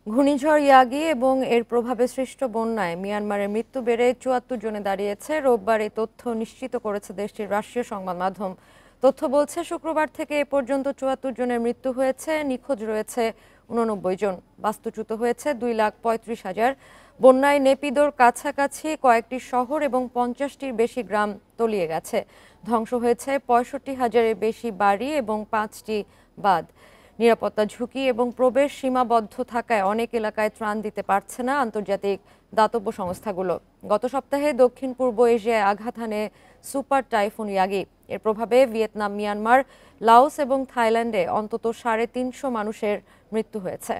ঘূর্ণিঝড় ইয়াগি এবং এর প্রভাবে সৃষ্ট বন্যায় মিয়ানমারের মৃত্যু বেড়ে ৭৪ জনে দাঁড়িয়েছে। রোববার এই তথ্য নিশ্চিত করেছে দেশটির রাষ্ট্রীয় সংবাদ মাধ্যম। তথ্য বলছে, শুক্রবার থেকে এ পর্যন্ত ৭৪ জনের মৃত্যু হয়েছে, নিখোঁজ রয়েছে ৮৯ জন, বাস্তুচ্যুত হয়েছে ২,৩৫,০০০। বন্যায় নেপিদোর কাছাকাছি কয়েকটি শহর এবং ৫০টির বেশি গ্রাম তলিয়ে গেছে। ধ্বংস হয়েছে ৬৫,০০০-এর বেশি বাড়ি এবং ৫টি বাঁধ। নিরাপত্তা ঝুঁকি এবং প্রবেশ সীমাবদ্ধ থাকায় অনেক এলাকায় ত্রাণ দিতে পারছে না আন্তর্জাতিক দাতব্য সংস্থাগুলো। গত সপ্তাহে দক্ষিণ পূর্ব এশিয়ায় আঘাত হানে সুপার টাইফুন ইয়াগি। এর প্রভাবে ভিয়েতনাম, মিয়ানমার, লাওস এবং থাইল্যান্ডে অন্তত ৩৫০ মানুষের মৃত্যু হয়েছে।